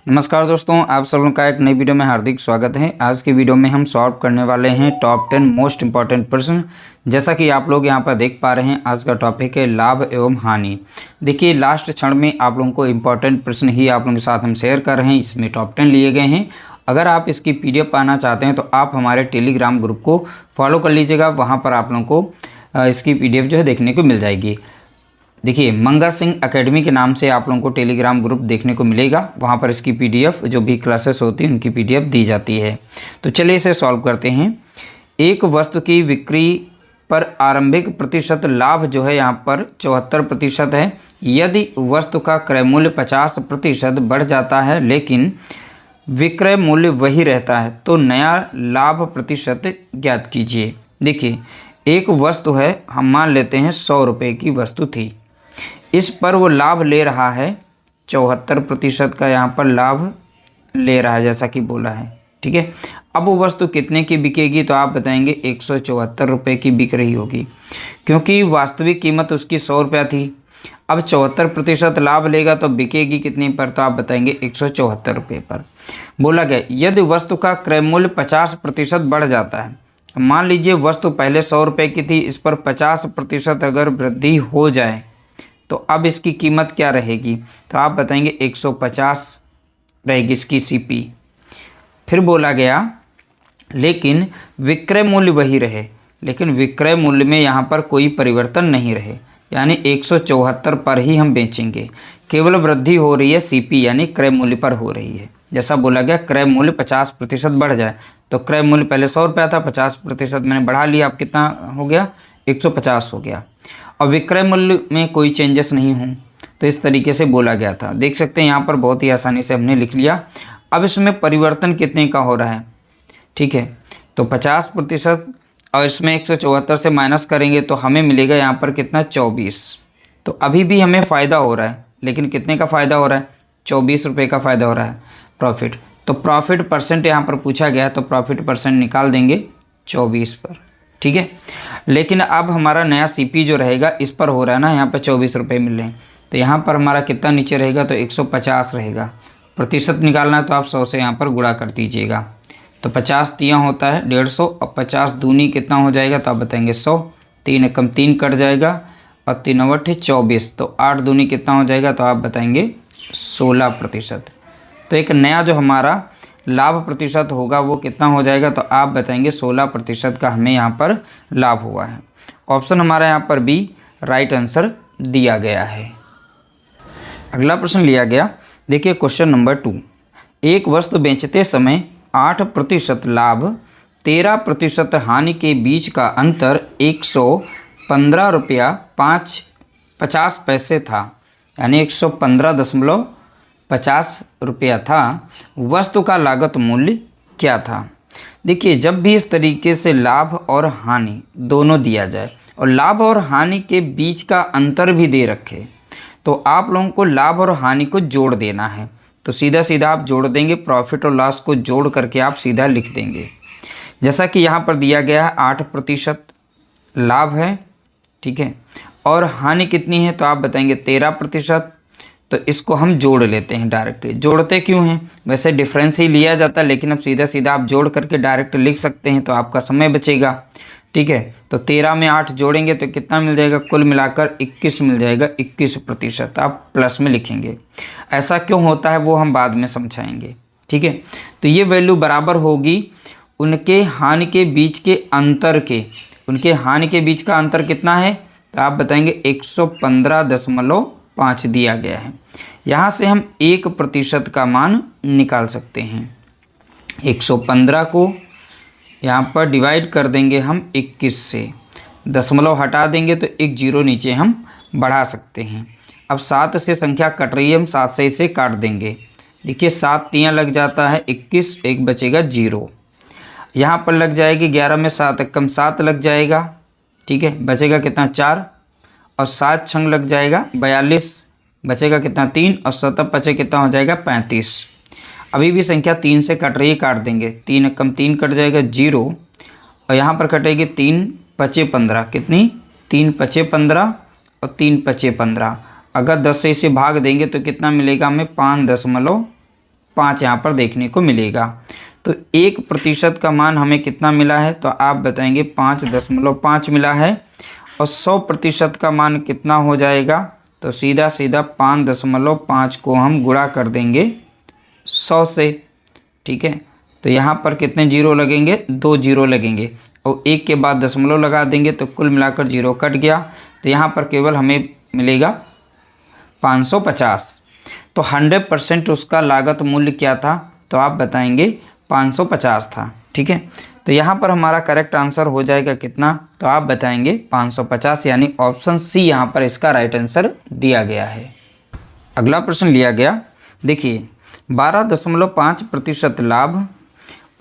नमस्कार दोस्तों, आप सब लोगों का एक नई वीडियो में हार्दिक स्वागत है। आज की वीडियो में हम सॉल्व करने वाले हैं टॉप 10 मोस्ट इंपॉर्टेंट प्रश्न। जैसा कि आप लोग यहां पर देख पा रहे हैं, आज का टॉपिक है लाभ एवं हानि। देखिए, लास्ट क्षण में आप लोगों को इंपॉर्टेंट प्रश्न ही आप लोगों के साथ हम शेयर कर रहे हैं। इसमें टॉप 10 लिए गए हैं। अगर आप इसकी PDF पाना चाहते हैं तो आप हमारे टेलीग्राम ग्रुप को फॉलो कर लीजिएगा। वहाँ पर आप लोगों को इसकी PDF जो है देखने को मिल जाएगी। देखिए, मंगा सिंह एकेडमी के नाम से आप लोगों को टेलीग्राम ग्रुप देखने को मिलेगा। वहाँ पर इसकी PDF जो भी क्लासेस होती हैं उनकी PDF दी जाती है। तो चलिए इसे सॉल्व करते हैं। एक वस्तु की बिक्री पर आरंभिक प्रतिशत लाभ जो है यहाँ पर 74% है। यदि वस्तु का क्रय मूल्य 50% बढ़ जाता है लेकिन विक्रय मूल्य वही रहता है तो नया लाभ प्रतिशत ज्ञात कीजिए। देखिए, एक वस्तु है, हम मान लेते हैं 100 रुपये की वस्तु थी। इस पर वो लाभ ले रहा है 74% का, यहाँ पर लाभ ले रहा है जैसा कि बोला है। ठीक है, अब वो वस्तु कितने की बिकेगी तो आप बताएंगे 174 रुपये की बिक रही होगी, क्योंकि वास्तविक कीमत उसकी 100 रुपया थी। अब 74% लाभ लेगा तो बिकेगी कितनी पर, तो आप बताएंगे 174 रुपये पर। बोला गया यदि वस्तु का क्रय मूल्य 50% बढ़ जाता है। मान लीजिए वस्तु पहले 100 रुपये की थी, इस पर 50% अगर वृद्धि हो जाए तो अब इसकी कीमत क्या रहेगी, तो आप बताएंगे 150 रहेगी इसकी CP। फिर बोला गया लेकिन विक्रय मूल्य वही रहे, लेकिन विक्रय मूल्य में यहाँ पर कोई परिवर्तन नहीं रहे, यानी 174 पर ही हम बेचेंगे। केवल वृद्धि हो रही है CP यानी क्रय मूल्य पर हो रही है। जैसा बोला गया क्रय मूल्य 50% बढ़ जाए तो क्रय मूल्य पहले 100 रुपया था, 50% मैंने बढ़ा लिया, अब कितना हो गया 150 हो गया। और विक्रय मूल्य में कोई चेंजेस नहीं हों तो इस तरीके से बोला गया था। देख सकते हैं यहाँ पर बहुत ही आसानी से हमने लिख लिया। अब इसमें परिवर्तन कितने का हो रहा है, ठीक है, तो 50% और इसमें 174 से माइनस करेंगे तो हमें मिलेगा यहाँ पर कितना 24। तो अभी भी हमें फ़ायदा हो रहा है, लेकिन कितने का फ़ायदा हो रहा है, 24 रुपये का फ़ायदा हो रहा है प्रॉफिट। तो प्रॉफिट परसेंट यहाँ पर पूछा गया तो प्रॉफिट परसेंट निकाल देंगे 24 पर। ठीक है, लेकिन अब हमारा नया CP जो रहेगा इस पर हो रहा है ना, यहाँ पर 24 रुपये मिल रहे हैं, तो यहाँ पर हमारा कितना नीचे रहेगा तो 150 रहेगा। प्रतिशत निकालना है तो आप 100 से यहाँ पर गुणा कर दीजिएगा। तो 50 तियाँ होता है 150 और 50 दूनी कितना हो जाएगा तो आप बताएंगे 100। 3 एकम 3 कट जाएगा और 3 अवठ 24, तो 8 दूनी कितना हो जाएगा तो आप बताएंगे 16%। तो एक नया जो हमारा लाभ प्रतिशत होगा वो कितना हो जाएगा तो आप बताएंगे 16% का हमें यहाँ पर लाभ हुआ है। ऑप्शन हमारा यहाँ पर B राइट आंसर दिया गया है। अगला प्रश्न लिया गया, देखिए क्वेश्चन नंबर 2। एक वस्तु बेचते समय 8% लाभ 13% हानि के बीच का अंतर 115 रुपया 50 पैसे था, यानी 115.50 रुपया था। वस्तु का लागत मूल्य क्या था। देखिए, जब भी इस तरीके से लाभ और हानि दोनों दिया जाए और लाभ और हानि के बीच का अंतर भी दे रखे तो आप लोगों को लाभ और हानि को जोड़ देना है। तो सीधा सीधा आप जोड़ देंगे, प्रॉफिट और लॉस को जोड़ करके आप सीधा लिख देंगे। जैसा कि यहाँ पर दिया गया है 8% लाभ है, ठीक है, और हानि कितनी है तो आप बताएंगे 13%। तो इसको हम जोड़ लेते हैं डायरेक्टली। जोड़ते क्यों हैं, वैसे डिफरेंस ही लिया जाता है, लेकिन अब सीधा सीधा आप जोड़ करके डायरेक्ट लिख सकते हैं तो आपका समय बचेगा। ठीक है, तो 13 में 8 जोड़ेंगे तो कितना मिल जाएगा, कुल मिलाकर 21 मिल जाएगा। 21% आप प्लस में लिखेंगे। ऐसा क्यों होता है वो हम बाद में समझाएंगे। ठीक है, तो ये वैल्यू बराबर होगी उनके हानि के बीच के अंतर के। उनके हानि के बीच का अंतर कितना है तो आप बताएंगे 115.5 दिया गया है। यहाँ से हम 1% का मान निकाल सकते हैं। 115 को यहाँ पर डिवाइड कर देंगे हम 21 से, दशमलव हटा देंगे तो एक जीरो नीचे हम बढ़ा सकते हैं। अब 7 से संख्या कट रही है, हम 7 से इसे काट देंगे। देखिए 7 तियाँ लग जाता है 21, एक बचेगा 0। यहाँ पर लग जाएगी 11 में 7 कम 7 लग जाएगा, ठीक है, बचेगा कितना 4 और 7 छंग लग जाएगा 42, बचेगा कितना 3 और 7 बचे कितना हो जाएगा 35। अभी भी संख्या 3 से कट रही है, काट देंगे। 3 कम 3 कट जाएगा 0 और यहाँ पर कटेगी 3 पचे 15, कितनी 3 पचे 15 और 3 पचे 15। अगर 10 से इसे भाग देंगे तो कितना मिलेगा हमें 5.15 5 यहाँ पर देखने को मिलेगा। तो 1% का मान हमें कितना मिला है, तो आप बताएंगे 5.5 मिला है। और 100% का मान कितना हो जाएगा, तो सीधा सीधा 5.5 को हम गुणा कर देंगे 100 से। ठीक है, तो यहाँ पर कितने जीरो लगेंगे, 2 जीरो लगेंगे और 1 के बाद दशमलव लगा देंगे तो कुल मिलाकर जीरो कट गया। तो यहाँ पर केवल हमें मिलेगा 550। तो 100% उसका लागत मूल्य क्या था, तो आप बताएंगे 550 था। ठीक है, तो यहाँ पर हमारा करेक्ट आंसर हो जाएगा कितना, तो आप बताएंगे 550, यानी ऑप्शन सी यहाँ पर इसका राइट आंसर दिया गया है। अगला प्रश्न लिया गया, देखिए 12.5% लाभ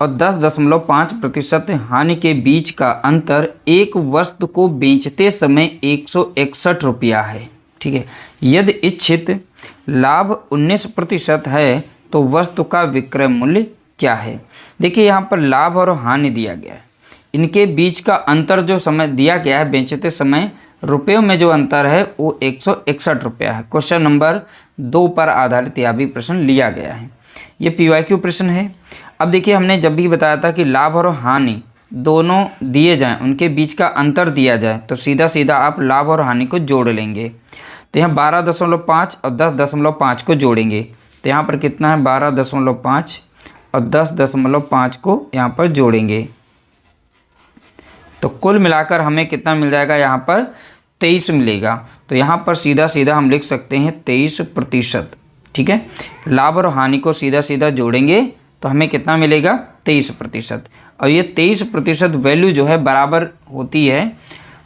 और 10.5% हानि के बीच का अंतर एक वस्तु को बेचते समय 161 रुपया है। ठीक है, यदि इच्छित लाभ 19% है तो वस्तु का विक्रय मूल्य क्या है। देखिए यहाँ पर लाभ और हानि दिया गया है, इनके बीच का अंतर जो समय दिया गया है बेचते समय रुपयों में जो अंतर है वो 161 रुपया है। क्वेश्चन नंबर 2 पर आधारित यह भी प्रश्न लिया गया है। ये PYQ प्रश्न है। अब देखिए हमने जब भी बताया था कि लाभ और हानि दोनों दिए जाएं, उनके बीच का अंतर दिया जाए, तो सीधा सीधा आप लाभ और हानि को जोड़ लेंगे। तो यहाँ 12.5 और 10.5 को जोड़ेंगे, तो यहाँ पर कितना है 12.5 और 10.5 को यहाँ पर जोड़ेंगे, तो कुल मिलाकर हमें कितना मिल जाएगा, यहाँ पर 23 मिलेगा। तो यहाँ पर सीधा सीधा हम लिख सकते हैं 23%। ठीक है, लाभ और हानि को सीधा सीधा जोड़ेंगे तो हमें कितना मिलेगा, 23%। और ये 23% वैल्यू जो है बराबर होती है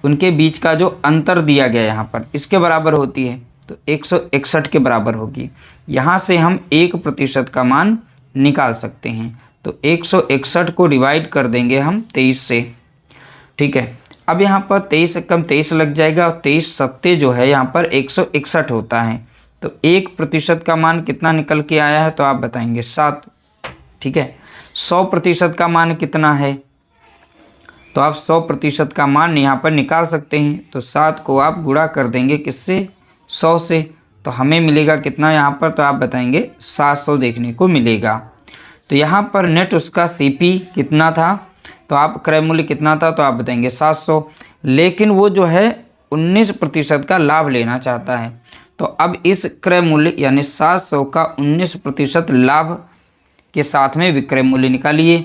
उनके बीच का जो अंतर दिया गया यहाँ पर, इसके बराबर होती है, तो 161 के बराबर होगी। यहाँ से हम 1% का मान निकाल सकते हैं, तो 161 को डिवाइड कर देंगे हम 23 से। ठीक है, अब यहाँ पर 23 से कम 23 लग जाएगा और 23 सत्ते जो है यहाँ पर 161 होता है। तो 1% का मान कितना निकल के आया है, तो आप बताएंगे 7। ठीक है, 100% का मान कितना है, तो आप 100% का मान यहाँ पर निकाल सकते हैं। तो 7 को आप गुणा कर देंगे किससे, 100 से, तो हमें मिलेगा कितना यहाँ पर, तो आप बताएंगे 700 देखने को मिलेगा। तो यहाँ पर नेट उसका CP कितना था, तो आप क्रय मूल्य कितना था, तो आप बताएंगे 700। लेकिन वो जो है 19% का लाभ लेना चाहता है, तो अब इस क्रय मूल्य यानी 700 का 19% लाभ के साथ में विक्रय मूल्य निकालिए।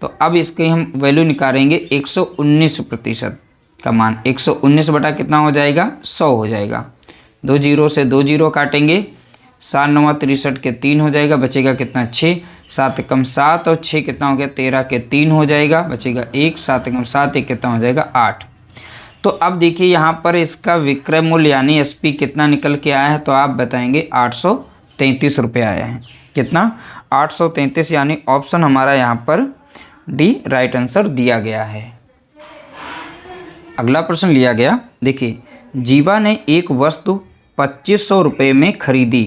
तो अब इसके हम वैल्यू निकालेंगे 119% का मान। 119 बटा कितना हो जाएगा, 100 हो जाएगा। 2 जीरो से 2 जीरो काटेंगे, 7 9 63 के 3 हो जाएगा, बचेगा कितना 6। 7 कम 7 और 6 कितना हो गया, 13 के 3 हो जाएगा, बचेगा 1। 7 कम 7 1 कितना हो जाएगा 8। तो अब देखिए यहाँ पर इसका विक्रय मूल्य यानी SP कितना निकल के आया है, तो आप बताएंगे 833 रुपये आया है। कितना, 833, यानी ऑप्शन हमारा यहाँ पर D राइट आंसर दिया गया है। अगला प्रश्न लिया गया, देखिए जीवा ने एक वस्तु 2500 रुपये में खरीदी,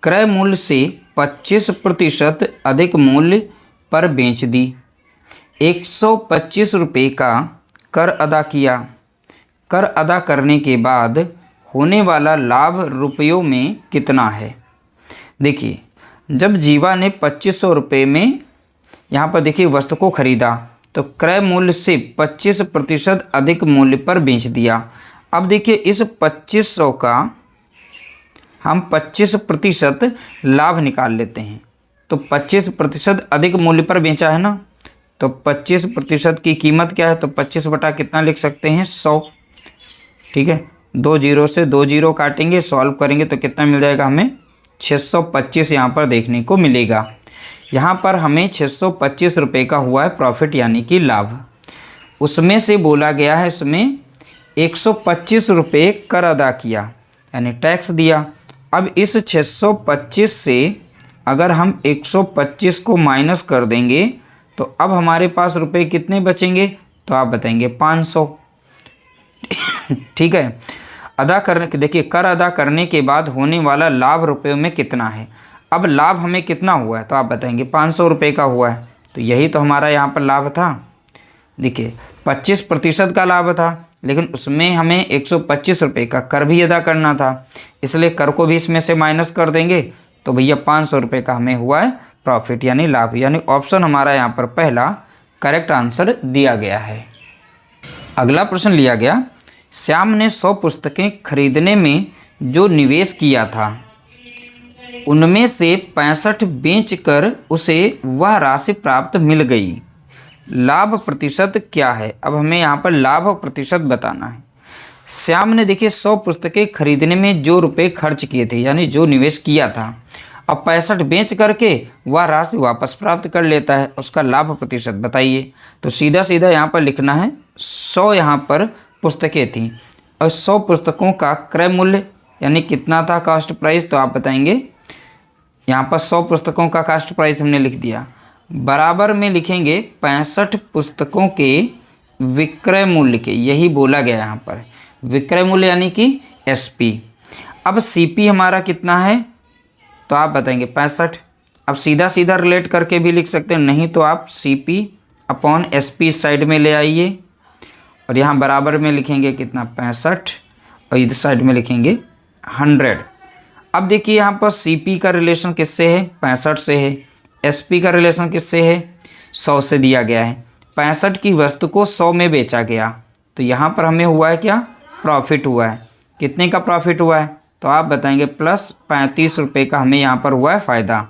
क्रय मूल्य से 25% अधिक मूल्य पर बेच दी, 125 रुपये का कर अदा किया। कर अदा करने के बाद होने वाला लाभ रुपयों में कितना है। देखिए जब जीवा ने 2500 रुपये में यहाँ पर देखिए वस्तु को खरीदा, तो क्रय मूल्य से 25% अधिक मूल्य पर बेच दिया। अब देखिए इस 2500 का हम 25% लाभ निकाल लेते हैं, तो 25% अधिक मूल्य पर बेचा है ना, तो 25% की कीमत क्या है, तो 25 बटा कितना लिख सकते हैं, 100। ठीक है, 2 जीरो से 2 जीरो काटेंगे, सॉल्व करेंगे तो कितना मिल जाएगा हमें, 625 यहाँ पर देखने को मिलेगा। यहाँ पर हमें 625 रुपये का हुआ है प्रॉफिट यानी कि लाभ। उसमें से बोला गया है इसमें 125 रुपये कर अदा किया यानी टैक्स दिया। अब इस 625 से अगर हम 125 को माइनस कर देंगे तो अब हमारे पास रुपए कितने बचेंगे, तो आप बताएंगे 500। ठीक है, अदा करने के देखिए कर अदा करने के बाद होने वाला लाभ रुपयों में कितना है। अब लाभ हमें कितना हुआ है, तो आप बताएंगे 500 रुपये का हुआ है, तो यही तो हमारा यहाँ पर लाभ था। देखिए 25% का लाभ था, लेकिन उसमें हमें 125 रुपये का कर भी अदा करना था, इसलिए कर को भी इसमें से माइनस कर देंगे, तो भैया 500 रुपये का हमें हुआ है प्रॉफिट यानी लाभ, यानी ऑप्शन हमारा यहाँ पर पहला करेक्ट आंसर दिया गया है। अगला प्रश्न लिया गया, श्याम ने 100 पुस्तकें खरीदने में जो निवेश किया था उनमें से 65 बेचकर उसे वह राशि प्राप्त मिल गई, लाभ प्रतिशत क्या है। अब हमें यहाँ पर लाभ प्रतिशत बताना है। श्याम ने देखिए 100 पुस्तकें खरीदने में जो रुपए खर्च किए थे यानी जो निवेश किया था, अब 65 बेच करके वह राशि वापस प्राप्त कर लेता है, उसका लाभ प्रतिशत बताइए। तो सीधा सीधा यहाँ पर लिखना है 100 यहाँ पर पुस्तकें थी और 100 पुस्तकों का क्रय मूल्य यानी कितना था कास्ट प्राइस, तो आप बताएंगे। यहाँ पर 100 पुस्तकों का कास्ट प्राइस हमने लिख दिया, बराबर में लिखेंगे 65 पुस्तकों के विक्रय मूल्य के, यही बोला गया यहाँ पर विक्रय मूल्य यानी कि एसपी। अब सीपी हमारा कितना है तो आप बताएंगे 65। अब सीधा सीधा रिलेट करके भी लिख सकते हैं, नहीं तो आप सीपी अपॉन एसपी साइड में ले आइए और यहाँ बराबर में लिखेंगे कितना 65 और इधर साइड में लिखेंगे 100। अब देखिए यहाँ पर सीपी का रिलेशन किससे है 65 से है, एसपी का रिलेशन किससे है 100 से दिया गया है। 65 की वस्तु को 100 में बेचा गया तो यहाँ पर हमें हुआ है क्या प्रॉफिट हुआ है, कितने का प्रॉफिट हुआ है तो आप बताएंगे प्लस 35 रुपये का हमें यहाँ पर हुआ है फ़ायदा।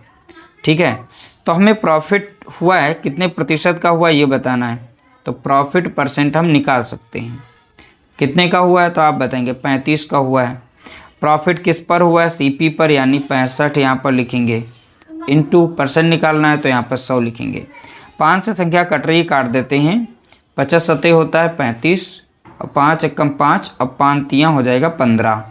ठीक है, तो हमें प्रॉफिट हुआ है कितने प्रतिशत का हुआ ये बताना है, तो प्रॉफिट परसेंट हम निकाल सकते हैं। कितने का हुआ है तो आप बताएंगे 35 का हुआ है। प्रॉफिट किस पर हुआ है सीपी पर यानी 65 यहाँ पर लिखेंगे, इनटू परसेंट निकालना है तो यहाँ पर 100 लिखेंगे। 5 से संख्या कट रही काट देते हैं, 50 सतह होता है 35 और 5 एकम 5 और 5 तियाँ हो जाएगा 15।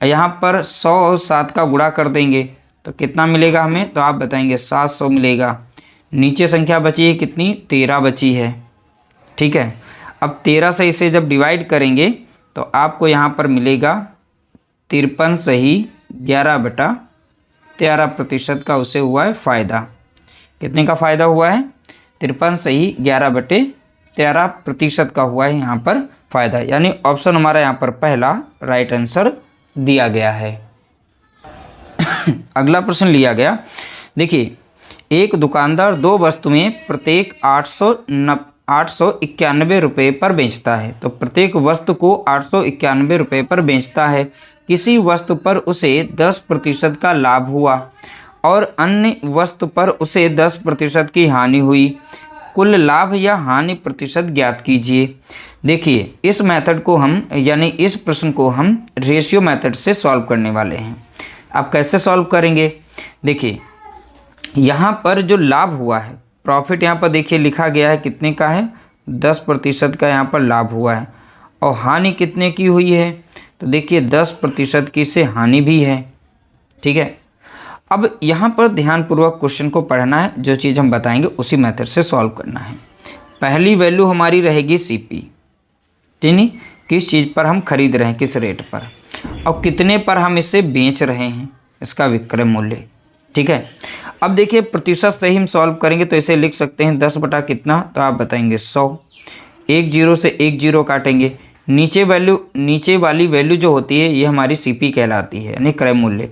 यहाँ पर 100 और 7 का गुणा कर देंगे तो कितना मिलेगा हमें, तो आप बताएंगे 700 मिलेगा। नीचे संख्या बची है कितनी 13 बची है। ठीक है, अब 13 से इसे जब डिवाइड करेंगे तो आपको यहाँ पर मिलेगा 53 सही 11/13% का उसे हुआ है फ़ायदा। कितने का फ़ायदा हुआ है 53 सही 11/13% का हुआ है यहाँ पर फ़ायदा, यानी ऑप्शन हमारा यहाँ पर पहला राइट आंसर दिया गया है। अगला प्रश्न लिया गया, देखिए एक दुकानदार 2 वस्तुएं प्रत्येक 891 रुपये पर बेचता है, तो प्रत्येक वस्तु को 891 रुपये पर बेचता है। किसी वस्तु पर उसे 10% का लाभ हुआ और अन्य वस्तु पर उसे 10% की हानि हुई, कुल लाभ या हानि प्रतिशत ज्ञात कीजिए। देखिए इस मेथड को हम यानी इस प्रश्न को हम रेशियो मेथड से सॉल्व करने वाले हैं। आप कैसे सॉल्व करेंगे, देखिए यहाँ पर जो लाभ हुआ है प्रॉफिट यहाँ पर देखिए लिखा गया है कितने का है 10% का यहाँ पर लाभ हुआ है और हानि कितने की हुई है तो देखिए 10% की से हानि भी है। ठीक है, अब यहाँ पर ध्यानपूर्वक क्वेश्चन को पढ़ना है, जो चीज़ हम बताएंगे उसी मेथड से सॉल्व करना है। पहली वैल्यू हमारी रहेगी सीपी, ठीक नहीं, किस चीज़ पर हम खरीद रहे हैं किस रेट पर और कितने पर हम इसे बेच रहे हैं इसका विक्रय मूल्य। ठीक है, अब देखिए प्रतिशत से ही हम सॉल्व करेंगे तो इसे लिख सकते हैं 10 बटा कितना तो आप बताएंगे 100। 1 0 से 1 0 काटेंगे, नीचे वाली वैल्यू जो होती है ये हमारी सीपी कहलाती है यानी क्रय मूल्य,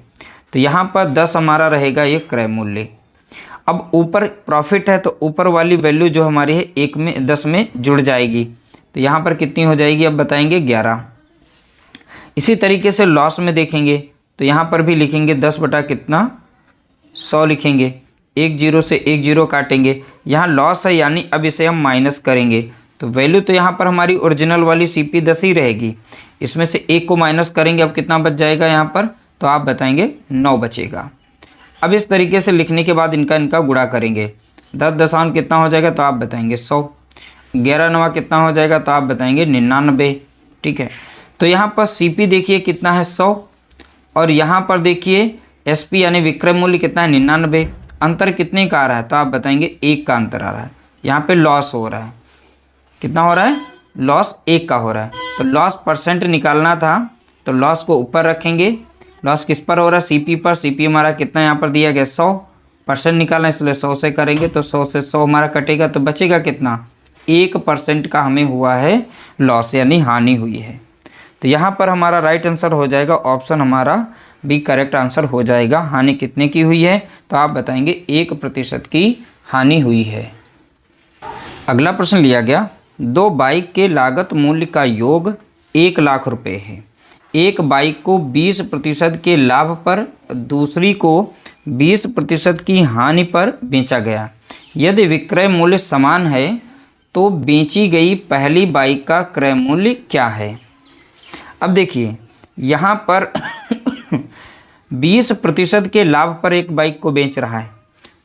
तो यहाँ पर 10 हमारा रहेगा ये क्रय मूल्य। अब ऊपर प्रॉफिट है तो ऊपर वाली वैल्यू जो हमारी है 1 में 10 में जुड़ जाएगी तो यहाँ पर कितनी हो जाएगी अब बताएंगे 11। इसी तरीके से लॉस में देखेंगे तो यहाँ पर भी लिखेंगे 10 बटा कितना 100 लिखेंगे, 1 0 से 1 0 काटेंगे, यहाँ लॉस है यानी अब इसे हम माइनस करेंगे तो वैल्यू तो यहाँ पर हमारी ओरिजिनल वाली सीपी 10 ही रहेगी, इसमें से 1 को माइनस करेंगे अब कितना बच जाएगा यहाँ पर तो आप बताएंगे 9 बचेगा। अब इस तरीके से लिखने के बाद इनका गुणा करेंगे, 10 दशांश कितना हो जाएगा तो आप बताएंगे 100, 11 9 कितना हो जाएगा तो आप बताएंगे 99। ठीक है, तो यहाँ पर सीपी देखिए कितना है 100 और यहाँ पर देखिए एसपी यानी विक्रय मूल्य कितना है 99। अंतर कितने का आ रहा है तो आप बताएंगे 1 का अंतर आ रहा है। यहाँ पे लॉस हो रहा है, कितना हो रहा है लॉस 1 का हो रहा है, तो लॉस परसेंट निकालना था तो लॉस को ऊपर रखेंगे। लॉस किस पर हो रहा है सीपी पर, सीपी हमारा कितना यहाँ पर दिया गया 100, परसेंट निकालना इसलिए 100 से करेंगे तो 100 से 100 हमारा कटेगा तो बचेगा कितना 1% का हमें हुआ है लॉस यानी हानि हुई है। तो यहाँ पर हमारा राइट आंसर हो जाएगा ऑप्शन हमारा बी करेक्ट आंसर हो जाएगा। हानि कितने की हुई है, तो आप बताएंगे 1% की हानि हुई है। अगला प्रश्न लिया गया, दो बाइक के लागत मूल्य का योग 1 लाख रुपए है। एक बाइक को 20% के लाभ पर, दूसरी को 20% की हानि पर बेचा गया। यदि विक्रय मूल्य समान है तो बेची गई पहली बाइक का क्रय मूल्य क्या है। अब देखिए यहाँ पर 20% के लाभ पर एक बाइक को बेच रहा है,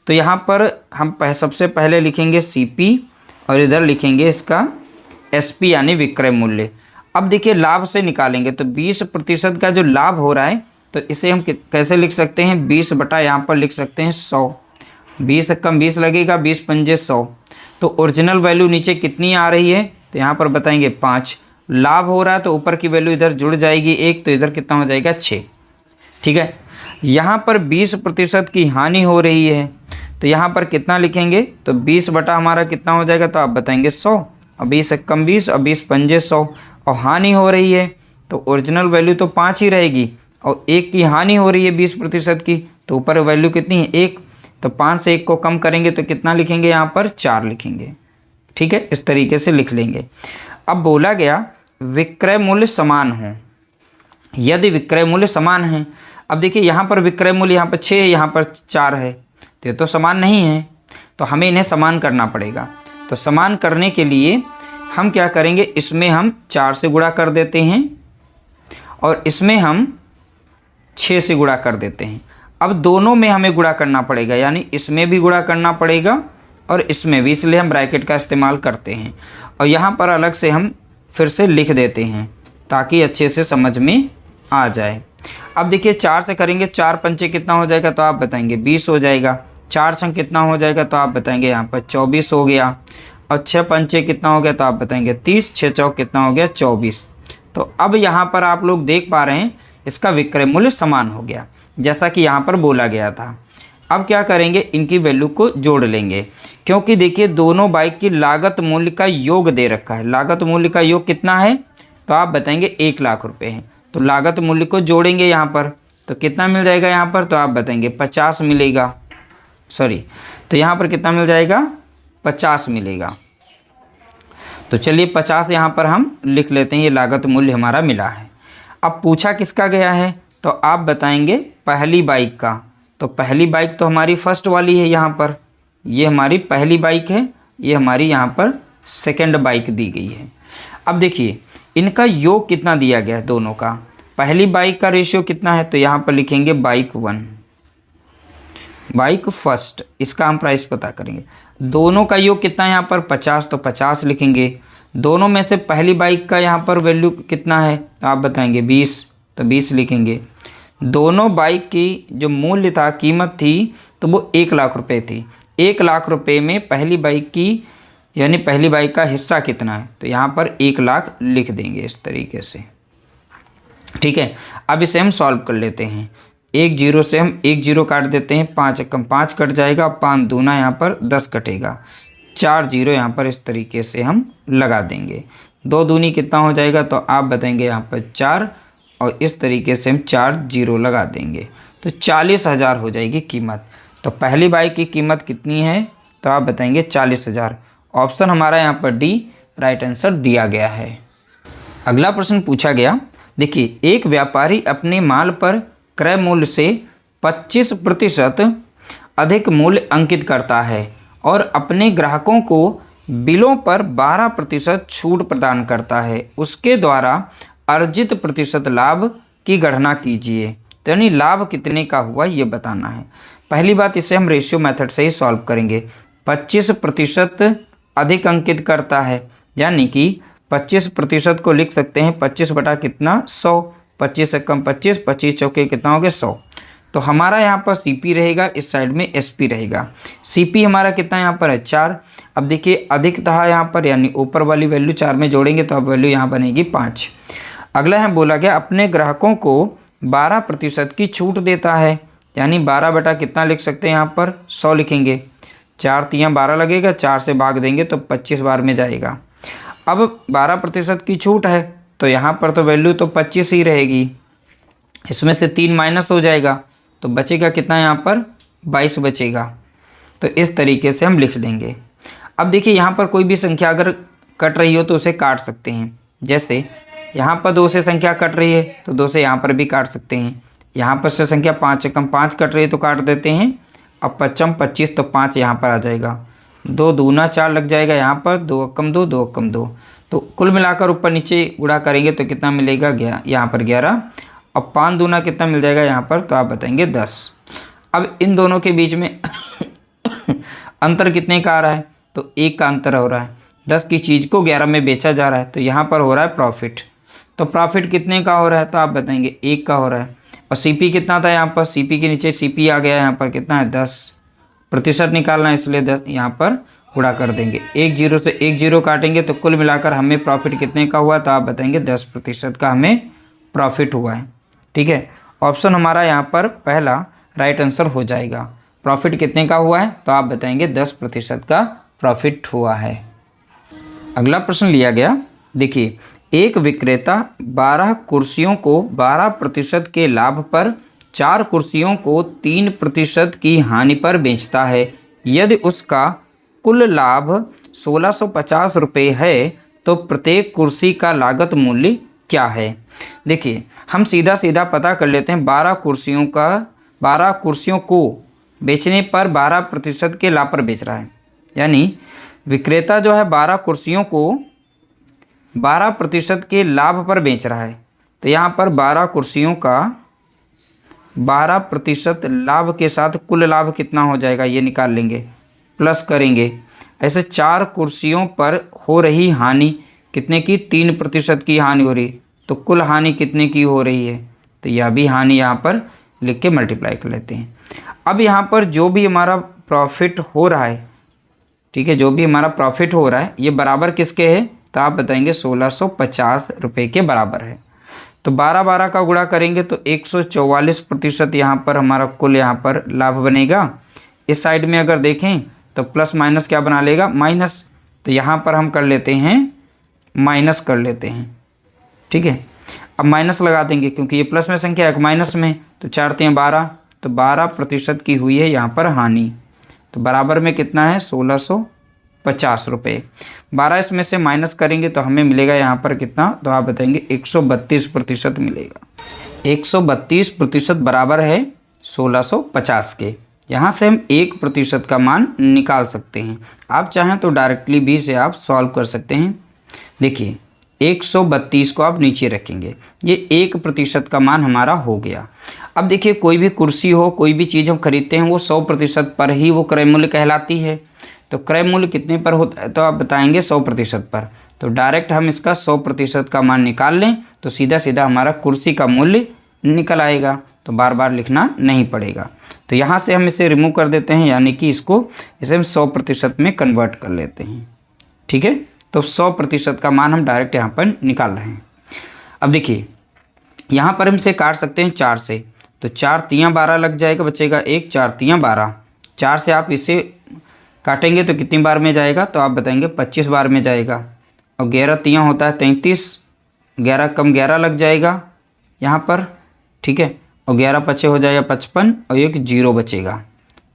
तो यहाँ पर हम सबसे पहले लिखेंगे CP और इधर लिखेंगे इसका SP यानी विक्रय मूल्य। अब देखिए लाभ से निकालेंगे तो 20% का जो लाभ हो रहा है तो इसे हम कैसे लिख सकते हैं, 20 बटा यहाँ पर लिख सकते हैं 100। 20 कम 20 लगेगा, 20 पंजे 100। तो ओरिजिनल वैल्यू नीचे कितनी आ रही है, तो यहाँ पर बताएंगे 5। लाभ हो रहा है तो ऊपर की वैल्यू इधर जुड़ जाएगी 1, तो इधर कितना हो जाएगा 6। ठीक है, यहाँ पर 20% की हानि हो रही है तो यहाँ पर कितना लिखेंगे, तो 20 बटा हमारा कितना हो जाएगा, तो आप बताएंगे 100। और 20 कम 20 और 20 पंजे 100। और हानि हो रही है तो ओरिजिनल वैल्यू तो 5 ही रहेगी और 1 की हानि हो रही है 20% की, तो ऊपर वैल्यू कितनी है 1। तो 5 से 1 को कम करेंगे तो कितना लिखेंगे, यहाँ पर 4 लिखेंगे। ठीक है, इस तरीके से लिख लेंगे। अब बोला गया विक्रय मूल्य समान हो। यदि विक्रय मूल्य समान है, अब देखिए यहाँ पर विक्रय मूल्य यहाँ पर 6 है, यहाँ पर 4 है, तो ये तो समान नहीं है, तो हमें इन्हें समान करना पड़ेगा। तो समान करने के लिए हम क्या करेंगे, इसमें हम 4 से गुणा कर देते हैं और इसमें हम 6 से गुणा कर देते हैं। अब दोनों में हमें गुणा करना पड़ेगा, यानी इसमें भी गुणा करना पड़ेगा और इसमें भी, इसलिए हम ब्रैकेट का इस्तेमाल करते हैं। और यहाँ पर अलग से हम फिर से लिख देते हैं ताकि अच्छे से समझ में आ जाए। अब देखिए 4 से करेंगे, 4 पंचे कितना हो जाएगा, तो आप बताएंगे 20 हो जाएगा। 4 छंग कितना हो जाएगा, तो आप बताएंगे यहाँ पर 24 हो गया। और 6 पंचे कितना हो गया, तो आप बताएंगे 30। 6 चौक कितना हो गया, 24। तो अब यहाँ पर आप लोग देख पा रहे हैं इसका विक्रय मूल्य समान हो गया, जैसा कि यहाँ पर बोला गया था। अब क्या करेंगे, इनकी वैल्यू को जोड़ लेंगे, क्योंकि देखिए दोनों बाइक की लागत मूल्य का योग दे रखा है। लागत मूल्य का योग कितना है, तो आप बताएंगे 1 लाख रुपए है। तो लागत मूल्य को जोड़ेंगे यहाँ पर, तो कितना मिल जाएगा यहाँ पर, तो आप बताएंगे 50 मिलेगा। सॉरी, तो यहाँ पर कितना मिल जाएगा, 50 मिलेगा। तो चलिए 50 यहाँ पर हम लिख लेते हैं, ये लागत मूल्य हमारा मिला है। अब पूछा किसका गया है, तो आप बताएंगे पहली बाइक का। तो पहली बाइक तो हमारी फर्स्ट वाली है, यहाँ पर ये हमारी पहली बाइक है, ये हमारी यहाँ पर सेकंड बाइक दी गई है। अब देखिए इनका योग कितना दिया गया है दोनों का। पहली बाइक का रेशियो कितना है, तो यहाँ पर लिखेंगे बाइक 1, बाइक फर्स्ट, इसका हम प्राइस पता करेंगे। दोनों का योग कितना है यहाँ पर 50, तो 50 लिखेंगे। दोनों में से पहली बाइक का यहाँ पर वैल्यू कितना है, तो आप बताएंगे 20, तो 20 लिखेंगे। दोनों बाइक की जो मूल्य था, कीमत थी, तो वो 1 लाख रुपए थी। 1 लाख रुपए में पहली बाइक की, यानी पहली बाइक का हिस्सा कितना है, तो यहाँ पर 1 लाख लिख देंगे इस तरीके से। ठीक है, अब इसे हम सॉल्व कर लेते हैं। 1 0 से हम 1 0 काट देते हैं, 5 कम 5 कट जाएगा, 5 दूना यहाँ पर 10 कटेगा, 4 0 यहाँ पर इस तरीके से हम लगा देंगे। 2 दूनी कितना हो जाएगा, तो आप बताएंगे यहाँ पर 4, और इस तरीके से हम 4 0 लगा देंगे, तो 40,000 हो जाएगी कीमत। तो पहली बाइक की कीमत कितनी है, तो आप बताएंगे 40,000। ऑप्शन हमारा यहाँ पर डी राइट आंसर दिया गया है। अगला प्रश्न पूछा गया, देखिए एक व्यापारी अपने माल पर क्रय मूल्य से 25% अधिक मूल्य अंकित करता है और अपने ग्राहकों को बिलों पर 12% छूट प्रदान करता है। उसके द्वारा अर्जित प्रतिशत लाभ की गणना कीजिए। तो यानी लाभ कितने का हुआ ये बताना है। पहली बात, इसे हम रेशियो मेथड से ही सॉल्व करेंगे। 25% अधिक अंकित करता है, यानी कि 25% को लिख सकते हैं 25 बटा कितना 100। 25 से कम 25, 25 चौके कितना हो गया 100। तो हमारा यहाँ पर CP रहेगा, इस साइड में SP रहेगा। CP हमारा कितना यहाँ पर है 4। अब देखिए अधिक था यहाँ पर, यानी ऊपर वाली वैल्यू 4 में जोड़ेंगे तो अब वैल्यू यहाँ बनेगी 5। अगला है बोला गया अपने ग्राहकों को 12% की छूट देता है, यानी 12 बटा कितना लिख सकते हैं यहाँ पर 100 लिखेंगे। 4 3 12 लगेगा, 4 से भाग देंगे तो 25 बार में जाएगा। अब 12% की छूट है तो यहाँ पर तो वैल्यू तो 25 ही रहेगी। इसमें से 3 माइनस हो जाएगा तो बचेगा कितना, यहाँ पर 22 बचेगा। तो इस तरीके से हम लिख देंगे। अब देखिए यहाँ पर कोई भी संख्या अगर कट रही हो तो उसे काट सकते हैं। जैसे यहाँ पर 2 से संख्या कट रही है तो 2 से यहाँ पर भी काट सकते हैं। यहाँ पर से संख्या 5 एकम 5 कट रही है तो काट देते हैं। अब 5 25 तो 5 यहाँ पर आ जाएगा, 2 दूना 4 लग जाएगा यहाँ पर, 2 एकम 2 2 एकम 2। तो कुल मिलाकर ऊपर नीचे गुणा करेंगे तो कितना मिलेगा, यहाँ पर 11। अब 5 दूना कितना मिल जाएगा यहाँ पर, तो आप बताएंगे 10। अब इन दोनों के बीच में अंतर कितने का आ रहा है, तो 1 का अंतर हो रहा है। 10 की चीज़ को 11 में बेचा जा रहा है तो यहाँ पर हो रहा है प्रॉफिट। तो प्रॉफिट कितने का हो रहा है, तो आप बताएंगे 1 का हो रहा है। और सीपी कितना था यहाँ पर, सीपी के नीचे सीपी आ गया, यहाँ पर कितना है 10%। निकालना है इसलिए 10 यहाँ पर गुणा कर देंगे। 1 0 से 1 0 काटेंगे तो कुल मिलाकर हमें प्रॉफिट कितने का हुआ, तो आप बताएंगे 10% का हमें प्रॉफिट हुआ है। ठीक है, ऑप्शन हमारा यहाँ पर पहला राइट आंसर हो जाएगा। प्रॉफिट कितने का हुआ है, तो आप बताएंगे 10% का प्रॉफिट हुआ है। अगला प्रश्न लिया गया, देखिए एक विक्रेता 12 कुर्सियों को 12% के लाभ पर 4 कुर्सियों को 3% की हानि पर बेचता है। यदि उसका कुल लाभ 1650 रुपये है तो प्रत्येक कुर्सी का लागत मूल्य क्या है। देखिए हम सीधा सीधा पता कर लेते हैं। 12 कुर्सियों को बेचने पर 12% के लाभ पर बेच रहा है, यानी विक्रेता जो है 12 कुर्सियों को 12% के लाभ पर बेच रहा है। तो यहाँ पर 12 कुर्सियों का 12% लाभ के साथ कुल लाभ कितना हो जाएगा ये निकाल लेंगे, प्लस करेंगे। ऐसे 4 कुर्सियों पर हो रही हानि कितने की, 3% की हानि हो रही, तो कुल हानि कितने की हो रही है, तो यह भी हानि यहाँ पर लिख के मल्टीप्लाई कर लेते हैं। अब यहाँ पर जो भी हमारा प्रॉफिट हो रहा है, ठीक है, जो भी हमारा प्रॉफिट हो रहा है ये बराबर किसके है, तो आप बताएंगे 1650 रुपये के बराबर है। तो 12 का गुणा करेंगे तो 144% यहाँ पर हमारा कुल यहाँ पर लाभ बनेगा। इस साइड में अगर देखें तो प्लस माइनस क्या बना लेगा, माइनस। तो यहाँ पर हम कर लेते हैं माइनस कर लेते हैं। ठीक है, अब माइनस लगा देंगे क्योंकि ये प्लस में संख्या है, माइनस में, तो 4 3 12, तो 12% की हुई है यहाँ पर हानि। तो बराबर में कितना है 1650 रुपये। 12 इसमें से माइनस करेंगे तो हमें मिलेगा यहाँ पर कितना, तो आप बताएंगे 132% मिलेगा। 132% बराबर है 1650 के। यहाँ से हम 1% का मान निकाल सकते हैं। आप चाहें तो डायरेक्टली भी से आप सॉल्व कर सकते हैं। देखिए 132 को आप नीचे रखेंगे, ये 1% का मान हमारा हो गया। अब देखिए कोई भी कुर्सी हो, कोई भी चीज़ हम खरीदते हैं वो 100% पर ही वो क्रय मूल्य कहलाती है। तो क्रय मूल्य कितने पर होता है, तो आप बताएंगे 100% पर। तो डायरेक्ट हम इसका 100% का मान निकाल लें तो सीधा सीधा हमारा कुर्सी का मूल्य निकल आएगा, तो बार बार लिखना नहीं पड़ेगा। तो यहाँ से हम इसे रिमूव कर देते हैं, यानी कि इसे हम 100% में कन्वर्ट कर लेते हैं। ठीक है, तो 100% का मान हम डायरेक्ट यहाँ पर निकाल रहे हैं। अब देखिए यहाँ पर हम इसे काट सकते हैं 4 से, तो 4 3 12 लग जाएगा, बचेगा 1, 4 3 12। 4 से आप इसे काटेंगे तो कितनी बार में जाएगा, तो आप बताएंगे 25 बार में जाएगा। और 11 3 होता है 33, 11 कम 11 लग जाएगा यहाँ पर। ठीक है, और 11 पचे हो जाएगा 55 और एक 0 बचेगा।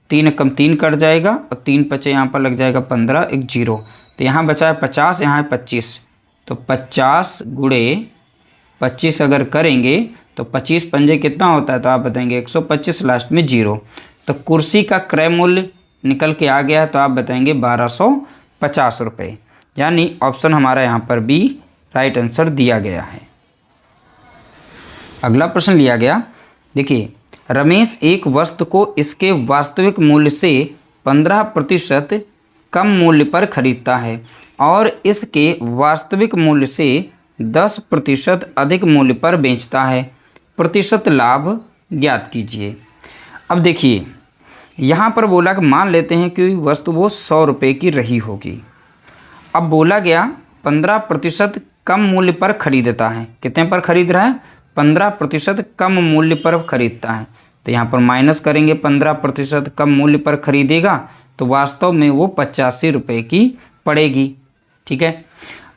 3 कम 3 कट जाएगा और 3 पचे यहाँ पर लग जाएगा 15, एक 0। तो यहाँ बचा है 50, यहाँ है 25। तो 50 गुणे 25 अगर करेंगे तो 25 पंजे कितना होता है, तो आप बताएंगे 125, लास्ट में 0। तो कुर्सी का क्रय मूल्य निकल के आ गया है, तो आप बताएंगे 1250 रुपये। यानी ऑप्शन हमारा यहाँ पर बी राइट आंसर दिया गया है। अगला प्रश्न लिया गया, देखिए रमेश एक वस्तु को इसके वास्तविक मूल्य से 15% कम मूल्य पर खरीदता है और इसके वास्तविक मूल्य से 10% अधिक मूल्य पर बेचता है। प्रतिशत लाभ ज्ञात कीजिए। अब देखिए यहाँ पर बोला कि मान लेते हैं कि वस्तु वो 100 रुपये की रही होगी। अब बोला गया 15% कम मूल्य पर खरीदता है। कितने पर खरीद रहा है, 15% कम मूल्य पर खरीदता है। तो यहाँ पर माइनस करेंगे, 15% कम मूल्य पर खरीदेगा तो वास्तव में वो 85 रुपये की पड़ेगी। ठीक है,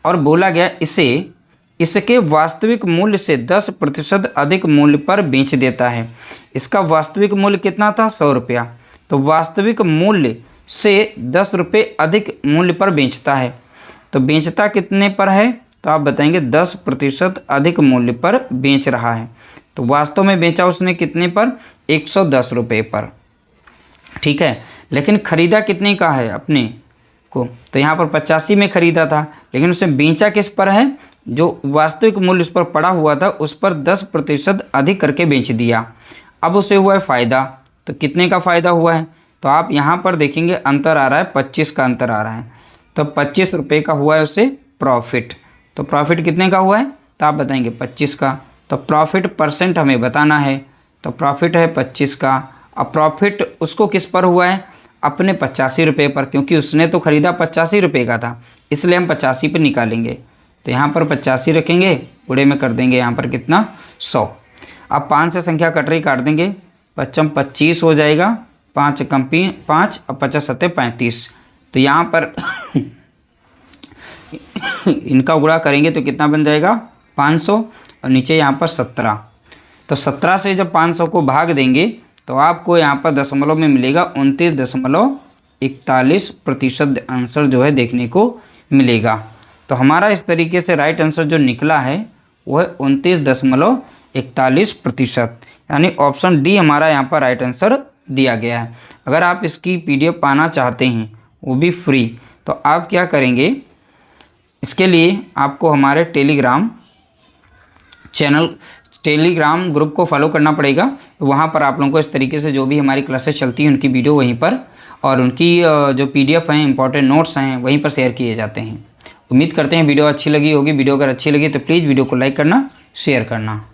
और बोला गया इसे इसके वास्तविक मूल्य से 10% अधिक मूल्य पर बेच देता है। इसका वास्तविक मूल्य कितना था? 100 रुपया। तो वास्तविक मूल्य से 10 रुपये अधिक मूल्य पर बेचता है। तो बेचता कितने पर है? तो आप बताएंगे 10% अधिक मूल्य पर बेच रहा है। तो वास्तव में बेचा उसने कितने पर? 110 रुपये पर। ठीक है, लेकिन खरीदा कितने का है अपने को? तो यहाँ पर 85 में खरीदा था, लेकिन उसने बेचा किस पर है? जो वास्तविक मूल्य उस पर पड़ा हुआ था उस पर 10% अधिक करके बेच दिया। अब उसे हुआ है फ़ायदा। तो कितने का फ़ायदा हुआ है? तो आप यहाँ पर देखेंगे अंतर आ रहा है, 25 का अंतर आ रहा है। तो 25 रुपये का हुआ है उसे प्रॉफिट। तो प्रॉफिट कितने का हुआ है? तो आप बताएंगे 25 का। तो प्रॉफिट परसेंट हमें बताना है। तो प्रॉफिट है 25 का। अब प्रॉफिट उसको किस पर हुआ है? अपने 85 रुपये पर, क्योंकि उसने तो ख़रीदा 85 रुपये का था, इसलिए हम 85 पर निकालेंगे। तो यहाँ पर 85 रखेंगे, गुणे में कर देंगे यहाँ पर कितना? 100। अब 5 से संख्या कट रही, काट देंगे। 55 25 हो जाएगा, 5 कम 5, अब 50 7 35। तो यहाँ पर इनका गुणा करेंगे तो कितना बन जाएगा? 500, और नीचे यहाँ पर 17। तो 17 से जब 500 को भाग देंगे तो आपको यहाँ पर दशमलव में मिलेगा 29.41% आंसर जो है देखने को मिलेगा। तो हमारा इस तरीके से राइट आंसर जो निकला है वो है 29.41%, यानी ऑप्शन डी हमारा यहाँ पर राइट आंसर दिया गया है। अगर आप इसकी PDF पाना चाहते हैं, वो भी फ्री, तो आप क्या करेंगे? इसके लिए आपको हमारे टेलीग्राम ग्रुप को फॉलो करना पड़ेगा। तो वहाँ पर आप लोगों को इस तरीके से जो भी हमारी क्लासेस चलती हैं उनकी वीडियो वहीं पर, और उनकी जो PDF हैं, इंपॉर्टेंट नोट्स हैं, वहीं पर शेयर किए जाते हैं। उम्मीद करते हैं वीडियो अच्छी लगी होगी। वीडियो अगर अच्छी लगी तो प्लीज़ वीडियो को लाइक करना, शेयर करना।